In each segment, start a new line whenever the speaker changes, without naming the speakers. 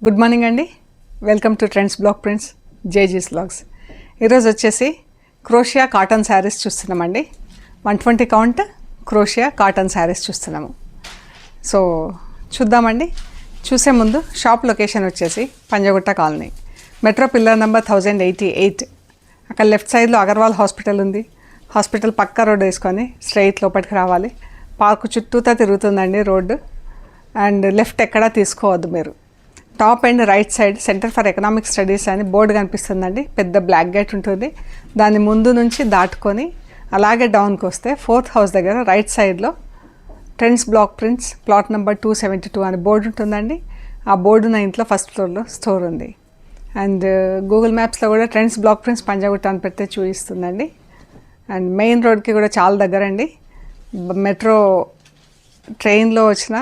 Good morning అండి. Welcome to Trends Block Prints జేజీస్ vlogs. ఈరోజు వచ్చేసి క్రోషియా కాటన్ శారీస్ చూస్తున్నామండి. 120 కౌంట్ క్రోషియా కాటన్ శారీస్ చూస్తున్నాము. సో చూద్దామండి. చూసే ముందు షాప్ లొకేషన్ వచ్చేసి Panjagutta colony, metro pillar number 1088. అక్కడ లెఫ్ట్ సైడ్లో అగర్వాల్ హాస్పిటల్ ఉంది. హాస్పిటల్ పక్క రోడ్ వేసుకొని స్ట్రైట్ లోపలికి రావాలి. పార్కు చుట్టూతా తిరుగుతుందండి రోడ్డు. అండ్ లెఫ్ట్ ఎక్కడా తీసుకోవద్దు మీరు. Top and right side centre for economic studies అని బోర్డు కనిపిస్తుందండి. పెద్ద బ్లాక్ గేట్ ఉంటుంది. దాని ముందు నుంచి దాటుకొని అలాగే డౌన్కి వస్తే 4th హౌస్ దగ్గర రైట్ సైడ్లో trends Block prints plot number 272 అని బోర్డు ఉంటుందండి. ఆ బోర్డు నా ఇంట్లో ఫస్ట్ ఫ్లోర్లో స్టోర్ ఉంది. అండ్ గూగుల్ మ్యాప్స్లో కూడా ట్రెండ్స్ బ్లాక్ ప్రింట్స్ పంజాగుట్ట అని పెడితే చూపిస్తుందండి. అండ్ మెయిన్ రోడ్కి కూడా చాలా దగ్గర అండి. మెట్రో ట్రైన్లో వచ్చినా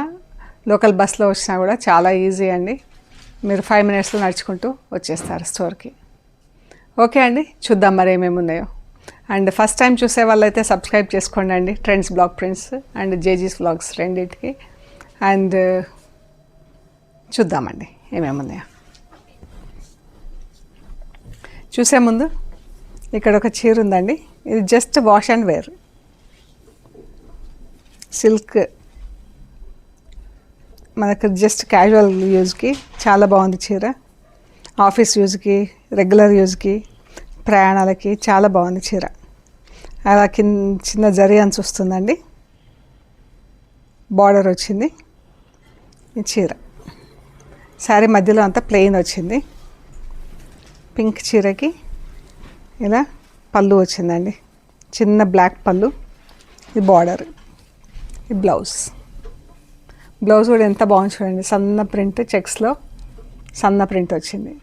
లోకల్ బస్లో వచ్చినా కూడా చాలా ఈజీ అండి. మీరు 5 minutesలో నడుచుకుంటూ వచ్చేస్తారు స్టోర్కి. ఓకే అండి, చూద్దాం మరి ఏమేమి ఉన్నాయో. అండ్ ఫస్ట్ టైం చూసే వాళ్ళైతే సబ్స్క్రైబ్ చేసుకోండి అండి, ట్రెండ్స్ బ్లాక్ ప్రింట్స్ అండ్ జేజీస్ వ్లాగ్స్ రెండింటికి. అండ్ చూద్దామండి ఏమేమి ఉన్నాయో. చూసే ముందు ఇక్కడ ఒక చీర ఉందండి. ఇది just wash and wear silk, మనకు జస్ట్ క్యాజువల్ యూజ్కి చాలా బాగుంది చీర. ఆఫీస్ యూజ్కి, రెగ్యులర్ యూజ్కి, ప్రయాణాలకి చాలా బాగుంది చీర. అలా చిన్న జరీ అంచు వస్తుందండి. బార్డర్ వచ్చింది ఈ చీర. శారీ మధ్యలో అంతా ప్లెయిన్ వచ్చింది. పింక్ చీరకి ఇలా పళ్ళు వచ్చిందండి. చిన్న బ్లాక్ పళ్ళు. ఇది బార్డర్, ఈ బ్లౌజ్. బ్లౌజ్ కూడా ఎంత బాగుంది చూడండి. సన్న ప్రింట్, చెక్స్లో సన్న ప్రింట్ వచ్చింది.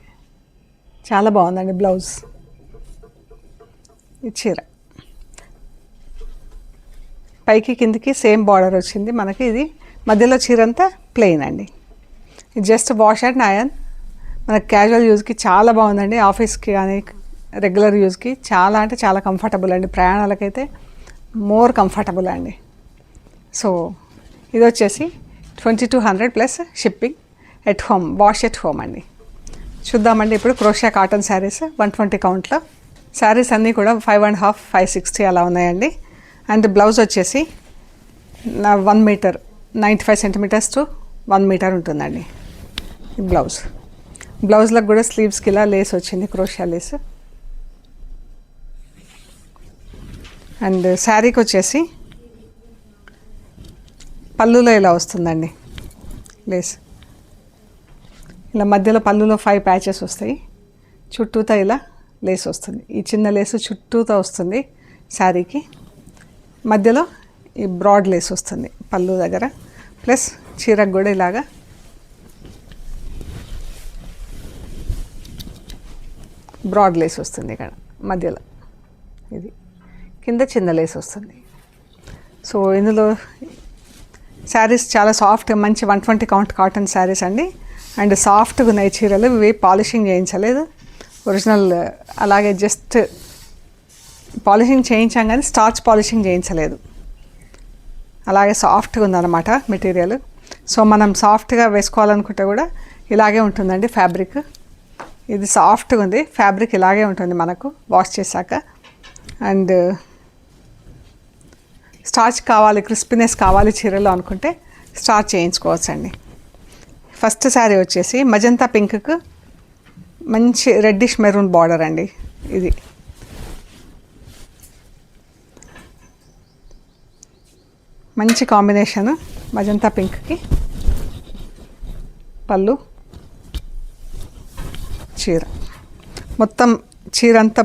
చాలా బాగుందండి బ్లౌజ్. ఈ చీర పైకి కిందికి సేమ్ బార్డర్ వచ్చింది మనకి. ఇది మధ్యలో చీర అంతా ప్లెయిన్ అండి. ఇది జస్ట్ వాష్ అండ్ ఐరన్. మనకి క్యాజువల్ యూజ్కి చాలా బాగుందండి. ఆఫీస్కి కానీ రెగ్యులర్ యూజ్కి చాలా అంటే చాలా కంఫర్టబుల్ అండి. ప్రయాణాలకైతే మోర్ కంఫర్టబుల్ అండి. సో ఇది వచ్చేసి 2200 plus shipping at home, wash at home అండి. చూద్దామండి ఇప్పుడు క్రోషియా కాటన్ శారీస్ 120 కౌంట్లో. శారీస్ అన్నీ కూడా 5.5, 560 అలా ఉన్నాయండి. అండ్ బ్లౌజ్ వచ్చేసి 1 మీటర్ 95 centimeters to 1 మీటర్ ఉంటుందండి ఈ బ్లౌజ్. బ్లౌజ్లకు కూడా స్లీవ్స్కి ఇలా లేస్ వచ్చింది, క్రోషియా లేస్. అండ్ శారీకి వచ్చేసి పళ్ళులో ఇలా వస్తుందండి లేస్. ఇలా మధ్యలో పళ్ళులో 5 ప్యాచెస్ వస్తాయి. చుట్టూతో ఇలా లేస్ వస్తుంది. ఈ చిన్న లేసు చుట్టూతో వస్తుంది శారీకి. మధ్యలో ఈ బ్రాడ్ లేస్ వస్తుంది పళ్ళు దగ్గర. ప్లస్ చీరకు కూడా ఇలాగా బ్రాడ్ లేస్ వస్తుంది ఇక్కడ మధ్యలో. ఇది కింద చిన్న లేస్ వస్తుంది. సో ఇందులో శారీస్ చాలా సాఫ్ట్, మంచి 120 కౌంట్ కాటన్ శారీస్ అండి. అండ్ సాఫ్ట్గా ఉన్నాయి చీరలు. ఇవి పాలిషింగ్ చేయించలేదు, ఒరిజినల్ అలాగే జస్ట్ పాలిషింగ్ చేయించాం కానీ స్టార్చ్ పాలిషింగ్ చేయించలేదు. అలాగే సాఫ్ట్గా ఉందన్నమాట మెటీరియల్. సో మనం సాఫ్ట్గా వేసుకోవాలనుకుంటే కూడా ఇలాగే ఉంటుందండి ఫ్యాబ్రిక్. ఇది సాఫ్ట్గా ఉంది ఫ్యాబ్రిక్, ఇలాగే ఉంటుంది మనకు వాష్ చేశాక. అండ్ స్టార్చ్ కావాలి, క్రిస్పీనెస్ కావాలి చీరలో అనుకుంటే స్టార్చ్ చేయించుకోవచ్చండి. ఫస్ట్ శారీ వచ్చేసి మజంతా పింక్కు మంచి రెడ్డిష్ మెరూన్ బార్డర్ అండి. ఇది మంచి కాంబినేషను. మజంతా పింక్కి పళ్ళు, చీర మొత్తం చీర అంతా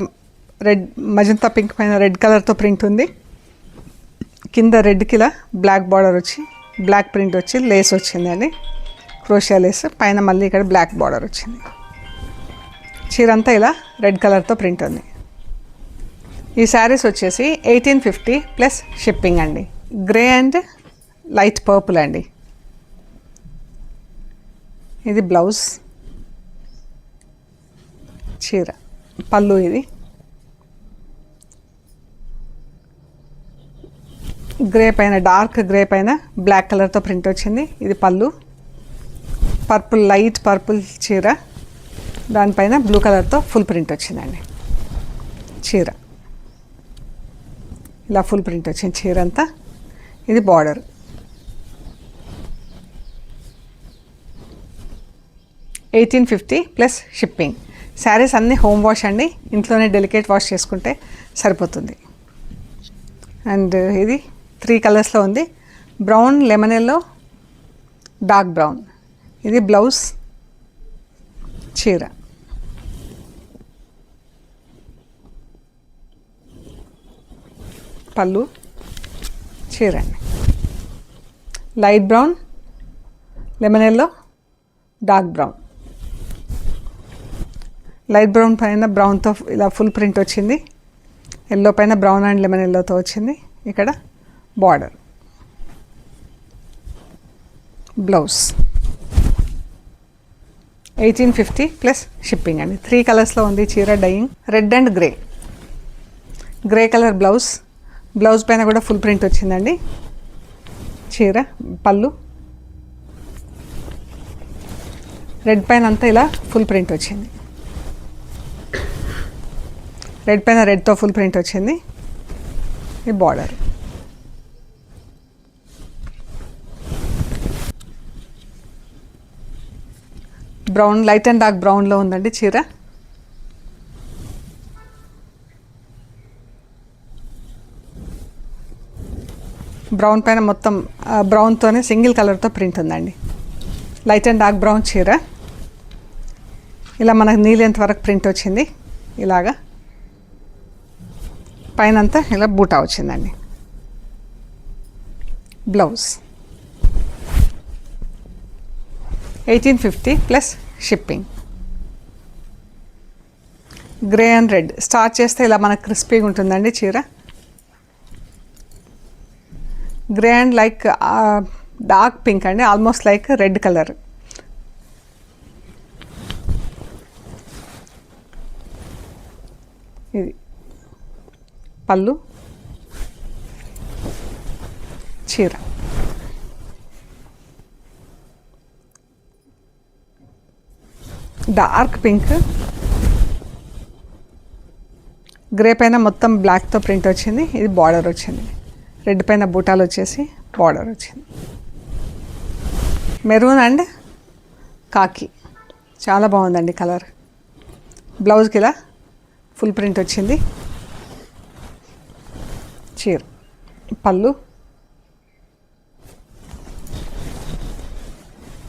రెడ్, మజంతా పింక్ పైన రెడ్ కలర్తో ప్రింట్ ఉంది. కింద రెడ్కి ఇలా బ్లాక్ బార్డర్ వచ్చి బ్లాక్ ప్రింట్ వచ్చి లేస్ వచ్చిందండి, క్రోషియా లేస్. పైన మళ్ళీ ఇక్కడ బ్లాక్ బార్డర్ వచ్చింది. చీర అంతా ఇలా రెడ్ కలర్తో ప్రింట్ ఉంది. ఈ శారీస్ వచ్చేసి 1850 ప్లస్ షిప్పింగ్ అండి. గ్రే అండ్ లైట్ పర్పుల్ అండి. ఇది బ్లౌజ్, చీర, పళ్ళు. ఇది గ్రే పైన, డార్క్ గ్రే పైన బ్లాక్ కలర్తో ప్రింట్ వచ్చింది. ఇది పళ్ళు. పర్పుల్, లైట్ పర్పుల్ చీర, దానిపైన బ్లూ కలర్తో ఫుల్ ప్రింట్ వచ్చిందండి. చీర ఇలా ఫుల్ ప్రింట్ వచ్చింది చీర అంతా. ఇది బార్డర్. $1850 plus shipping. శారీస్ అన్నీ హోమ్ వాష్ అండి, ఇంట్లోనే డెలికేట్ వాష్ చేసుకుంటే సరిపోతుంది. అండ్ ఇది 3 కలర్స్లో ఉంది. Brown, lemon yellow, dark brown. ఇది బ్లౌజ్, చీర. పళ్ళు, చీర అండి. Light brown, lemon yellow, dark brown. Light brown పైన బ్రౌన్తో ఇలా ఫుల్ ప్రింట్ వచ్చింది. ఎల్లో పైన బ్రౌన్ అండ్ లెమన్ ఎల్లోతో వచ్చింది. ఇక్కడ బార్డర్. బ్లౌజ్. 1850 ప్లస్ షిప్పింగ్ అండి. 3 కలర్స్లో ఉంది చీర. Dyeing red and grey. Grey colour blouse. Blouse పైన కూడా ఫుల్ ప్రింట్ వచ్చిందండి. చీర, పళ్ళు. రెడ్ పైన అంతా ఇలా ఫుల్ ప్రింట్ వచ్చింది. రెడ్ పైన రెడ్తో ఫుల్ ప్రింట్ వచ్చింది. ఈ border. Brown, light and dark బ్రౌన్లో ఉందండి చీర. బ్రౌన్ పైన మొత్తం బ్రౌన్తోనే సింగిల్ కలర్తో ప్రింట్ ఉందండి. లైట్ అండ్ డార్క్ బ్రౌన్ చీర. ఇలా మనకు నీళ్ళెంత వరకు ప్రింట్ వచ్చింది. ఇలాగా పైన అంతా ఇలా బూటా వచ్చిందండి. Blouse. 1850 plus shipping. Grey and red start చేస్తే ఇలా మనకు క్రిస్పీగా ఉంటుందండి చీర. Grey and like dark pink అండి, ఆల్మోస్ట్ లైక్ రెడ్ కలర్. ఇది పళ్ళు, చీర. డార్క్ పింక్, గ్రే పైన మొత్తం బ్లాక్తో ప్రింట్ వచ్చింది. ఇది బార్డర్ వచ్చింది. రెడ్ పైన బూటాలు వచ్చేసి బార్డర్ వచ్చింది. మెరూన్ అండ్ కాకి చాలా బాగుందండి కలర్. బ్లౌజ్కి ఇలా ఫుల్ ప్రింట్ వచ్చింది. చీర, పళ్ళు,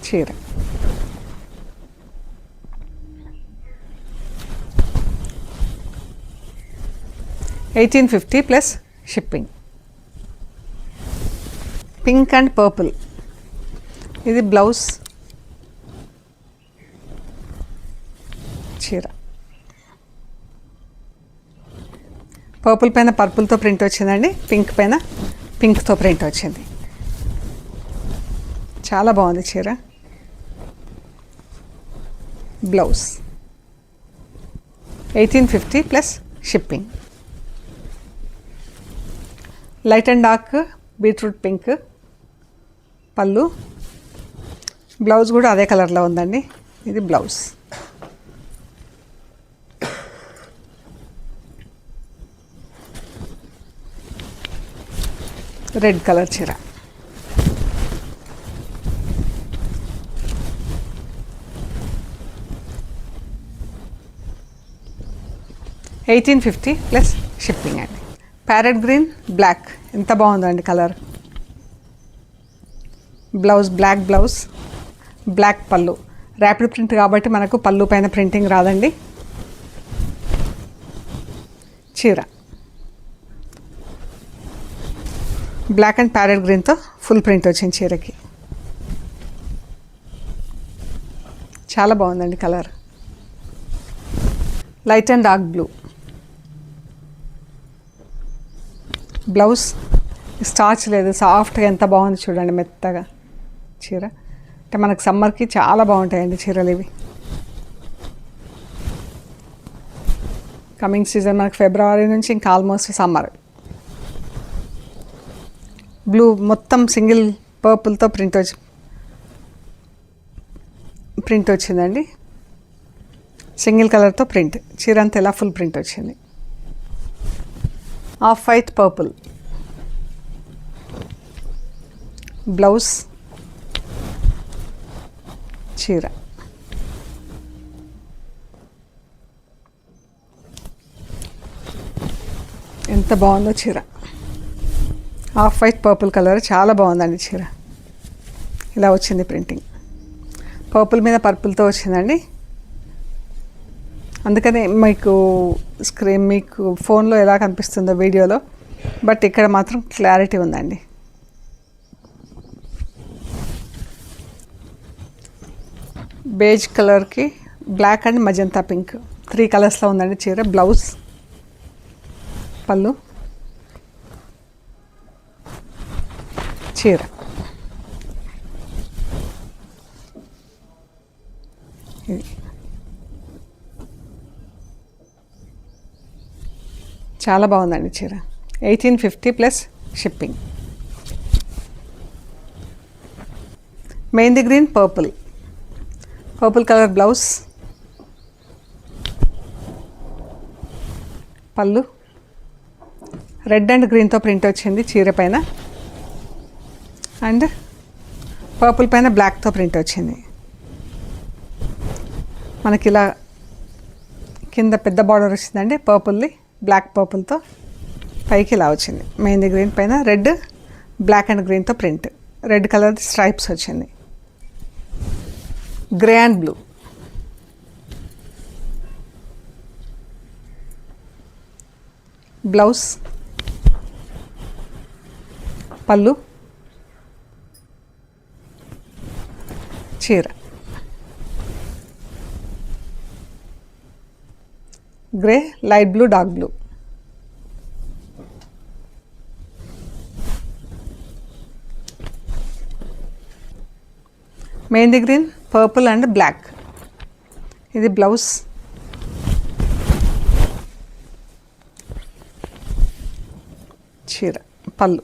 చీర. $1850 plus shipping. Pink and purple. ఇది బ్లౌజ్, చీర. పర్పుల్ పైన పర్పుల్తో ప్రింట్ వచ్చిందండి. పింక్ పైన పింక్తో ప్రింట్ వచ్చింది. చాలా బాగుంది చీర. Blouse. 1850 plus shipping. Light and dark beetroot pink. పళ్ళు. బ్లౌజ్ కూడా అదే కలర్లో ఉందండి. ఇది బ్లౌజ్. రెడ్ కలర్ చీర. $1850 ప్లస్ షిప్పింగ్ అండి. ప్యారెట్ గ్రీన్, బ్లాక్ ఎంత బాగుందండి colour. Blouse black blouse, black పళ్ళు. ర్యాపిడ్ ప్రింట్ కాబట్టి మనకు పళ్ళు పైన ప్రింటింగ్ రాదండి. చీర బ్లాక్ అండ్ ప్యారెట్ గ్రీన్తో ఫుల్ ప్రింట్ వచ్చింది చీరకి. చాలా బాగుందండి colour. Light and dark blue. Blouse starch లేదు, సాఫ్ట్గా ఎంత బాగుంది చూడండి, మెత్తగా చీర. అంటే మనకు సమ్మర్కి చాలా బాగుంటాయండి చీరలు ఇవి. కమింగ్ సీజన్ మనకు ఫిబ్రవరి నుంచి ఇంకా ఆల్మోస్ట్ సమ్మర్. బ్లూ మొత్తం సింగిల్ పర్పుల్తో ప్రింట్ వచ్చి ప్రింట్ వచ్చిందండి, సింగిల్ కలర్తో ప్రింట్. చీర అంతా ఇలా ఫుల్ ప్రింట్ వచ్చింది. ఆఫ్ వైట్ పర్పుల్ బ్లౌజ్, చీర. ఎంత బాగుందో చీర. ఆఫ్ వైట్ పర్పుల్ కలర్ చాలా బాగుందండి చీర. ఇలా వచ్చింది ప్రింటింగ్. పర్పుల్ మీద పర్పుల్తో వచ్చిందండి. అందుకనే మీకు ఫోన్లో ఎలా కనిపిస్తుందో వీడియోలో, బట్ ఇక్కడ మాత్రం క్లారిటీ ఉందండి. బేజ్ కలర్కి బ్లాక్ అండ్ మజంతా పింక్ 3 కలర్స్లో ఉందండి చీర. బ్లౌజ్, పళ్ళు, చీర. ఇది చాలా బాగుందండి చీర. 1850 plus shipping. Mehndi green purple colour blouse, పళ్ళు, రెడ్ అండ్ గ్రీన్తో ప్రింట్ వచ్చింది చీర పైన, అండ్ పర్పుల్ పైన బ్లాక్తో ప్రింట్ వచ్చింది. మనకి ఇలా కింద పెద్ద బార్డర్ వచ్చిందండి, పర్పుల్ది బ్లాక్ పర్పుల్తో పైకి ఇలా వచ్చింది. మెహందీ గ్రీన్ పైన రెడ్, బ్లాక్ అండ్ గ్రీన్తో ప్రింట్. రెడ్ కలర్ స్ట్రైప్స్ వచ్చింది. గ్రే అండ్ బ్లూ, బ్లౌజ్, పళ్ళు, చీర. Grey, light blue, dark blue. Mehndi green purple and black. ఇది బ్లౌజ్, చీర, పళ్ళు.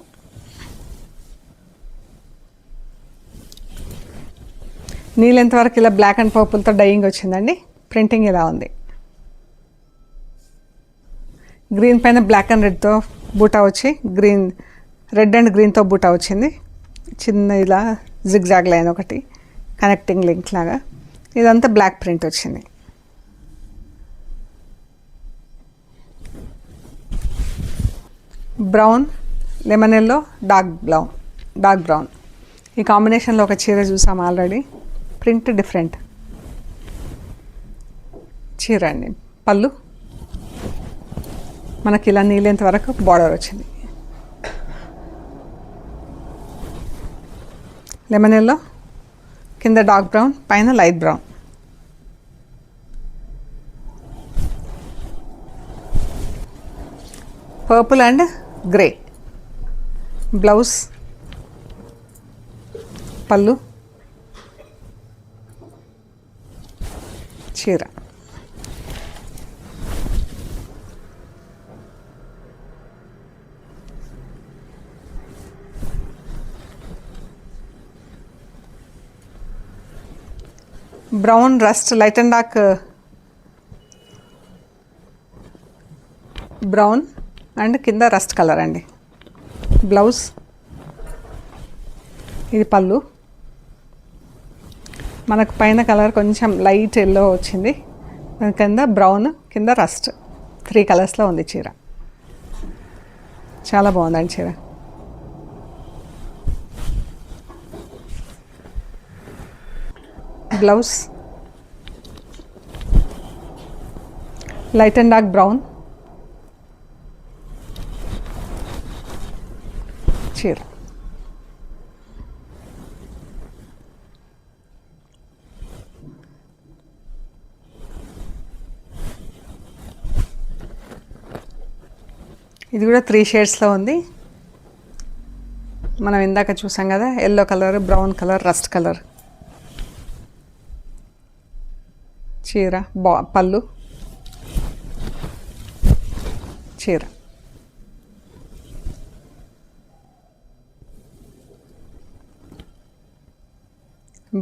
నీళ్ళెంత వరకు ఇలా బ్లాక్ అండ్ పర్పుల్తో డైయింగ్ వచ్చిందండి. ప్రింటింగ్ ఇలా ఉంది. గ్రీన్ పైన బ్లాక్ అండ్ రెడ్తో బూటా వచ్చి, రెడ్ అండ్ గ్రీన్తో బూటా వచ్చింది. చిన్న ఇలా జిగ్జాగ్ లైన్ ఒకటి కనెక్టింగ్ లింక్ లాగా. ఇదంతా బ్లాక్ ప్రింట్ వచ్చింది. Brown, lemon yellow, dark brown. ఈ కాంబినేషన్లో ఒక చీర చూసాం ఆల్రెడీ. Print different. చీర అండి. పళ్ళు మనకి ఇలా నీళ్ళేంత వరకు బార్డర్ వచ్చింది. లెమన్ ఎల్లో, కింద డార్క్ బ్రౌన్, పైన light brown. Purple and grey. Blouse, పళ్ళు, చీర. Brown, rust, light and dark brown and కింద రస్ట్ కలర్ అండి. బ్లౌజ్, ఇది పళ్ళు. మనకు పైన కలర్ కొంచెం లైట్ ఎల్లో వచ్చింది, కింద బ్రౌన్, కింద రస్ట్. 3 కలర్స్లో ఉంది చీర. చాలా బాగుందండి చీర. Blouse, light and dark brown, చీర. ఇది కూడా 3 షేడ్స్లో ఉంది. మనం ఇందాక చూసాం కదా, yellow colour, brown colour, rust colour. చీర, పళ్ళు, చీర.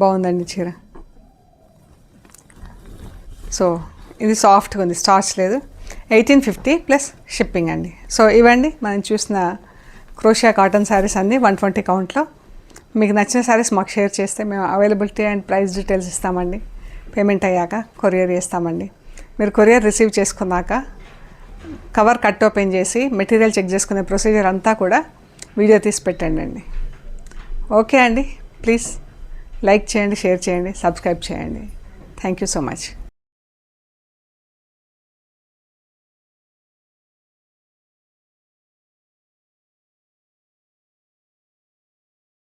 బాగుందండి చీర. సో ఇది సాఫ్ట్గా ఉంది, స్టార్చ్ లేదు. 1850 ప్లస్ షిప్పింగ్ అండి. సో ఇవండి మనం చూసిన క్రోషియా కాటన్ శారీస్ అన్నీ 120 కౌంట్లో. మీకు నచ్చిన శారీస్ మాకు షేర్ చేస్తే మేము అవైలబిలిటీ అండ్ ప్రైస్ డీటెయిల్స్ ఇస్తామండి. పేమెంట్ అయ్యాక కొరియర్ చేస్తామండి. మీరు కొరియర్ రిసీవ్ చేసుకున్నాక కవర్ కట్ ఓపెన్ చేసి మెటీరియల్ చెక్ చేసుకునే ప్రొసీజర్ అంతా కూడా వీడియో తీసి పెట్టండి అండి. ఓకే అండి, ప్లీజ్ లైక్ చేయండి, షేర్ చేయండి, సబ్స్క్రైబ్ చేయండి. Thank you so much.